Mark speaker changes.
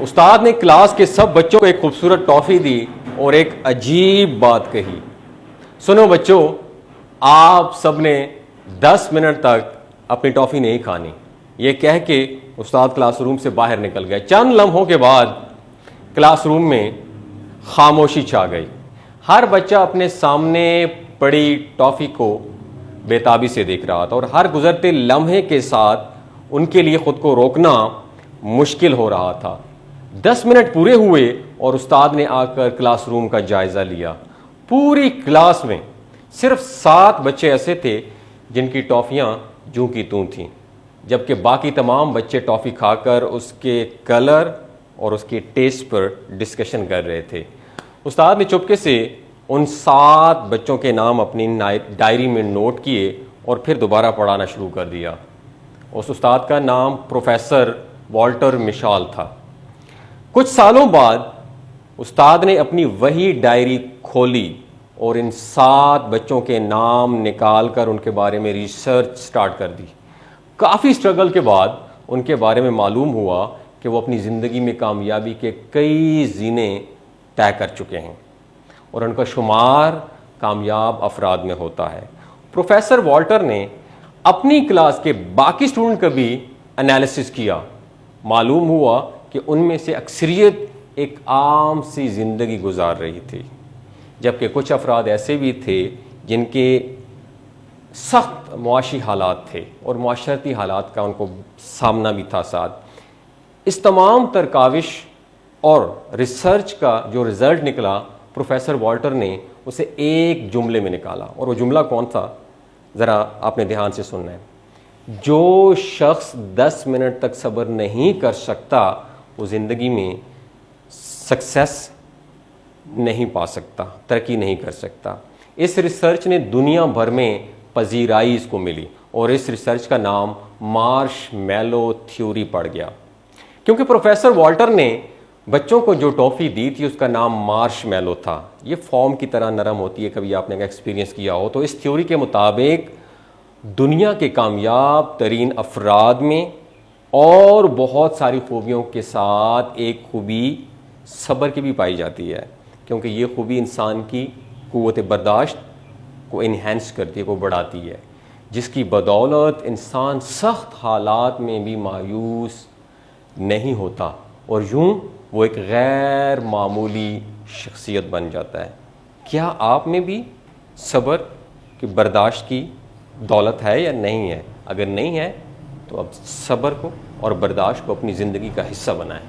Speaker 1: उस्ताद ने क्लास के सब बच्चों को एक खूबसूरत टॉफ़ी दी और एक अजीब बात कही। सुनो बच्चों, आप सब ने 10 मिनट तक अपनी टॉफ़ी नहीं खानी। ये कह के उस्ताद क्लासरूम से बाहर निकल गए। चंद लम्हों के बाद क्लासरूम में खामोशी छा गई। हर बच्चा अपने सामने पड़ी टॉफ़ी को बेताबी से देख रहा था और हर गुजरते लम्हे के साथ उनके लिए खुद को रोकना मुश्किल हो रहा था। 10 मिनट पूरे हुए और उस्ताद ने आकर क्लासरूम का जायजा लिया। पूरी क्लास में सिर्फ 7 बच्चे ऐसे थे जिनकी टॉफ़ियाँ जूं की तूं थीं, जबकि बाकी तमाम बच्चे टॉफ़ी खाकर उसके कलर और उसके टेस्ट पर डिस्कशन कर रहे थे। उस्ताद ने चुपके से उन 7 बच्चों के नाम अपनी डायरी में नोट किए और फिर दोबारा पढ़ाना शुरू कर दिया। उस उस्ताद का नाम प्रोफेसर वॉल्टर मिशाल था। कुछ सालों बाद उस्ताद ने अपनी वही डायरी खोली और इन 7 बच्चों के नाम निकाल कर उनके बारे में रिसर्च स्टार्ट कर दी। काफ़ी स्ट्रगल के बाद उनके बारे में मालूम हुआ कि वो अपनी ज़िंदगी में कामयाबी के कई ज़ीने तय कर चुके हैं और उनका शुमार कामयाब अफराद में होता है। प्रोफेसर वॉल्टर ने अपनी क्लास के बाकी स्टूडेंट का भी एनालिसिस किया। मालूम हुआ कि उनमें से अक्सरियत एक आम सी ज़िंदगी गुजार रही थी, जबकि कुछ अफराद ऐसे भी थे जिनके सख्त मुआशी हालात थे और मुआशरती हालात का उनको सामना भी था साथ। इस तमाम तरकाविश और रिसर्च का जो रिज़ल्ट निकला, प्रोफेसर वॉल्टर ने उसे एक जुमले में निकाला। और वो जुमला कौन था, ज़रा आपने ध्यान से सुनना है। जो शख्स 10 मिनट तक सब्र नहीं कर सकता वो ज़िंदगी में सक्सेस नहीं पा सकता, तरक्की नहीं कर सकता। इस रिसर्च ने दुनिया भर में पजीराई इसको मिली और इस रिसर्च का नाम मार्शमैलो थ्योरी पड़ गया, क्योंकि प्रोफेसर वॉल्टर ने बच्चों को जो टॉफ़ी दी थी उसका नाम मार्शमैलो था। ये फॉर्म की तरह नरम होती है, कभी आपने एक्सपीरियंस किया हो तो। इस थ्योरी के मुताबिक दुनिया के कामयाब तरीन अफराद में और बहुत सारी खूबियों के साथ एक खूबी सब्र की भी पाई जाती है, क्योंकि ये खूबी इंसान की क़ुव्वत बर्दाश्त को इन्हेंस करती है, को बढ़ाती है, जिसकी बदौलत इंसान सख्त हालात में भी मायूस नहीं होता और यूं वो एक गैर मामूली शख्सियत बन जाता है। क्या आप में भी सब्र की बर्दाश्त की दौलत है या नहीं है? अगर नहीं है तो अब सब्र को और बर्दाश्त को अपनी ज़िंदगी का हिस्सा बनाएं।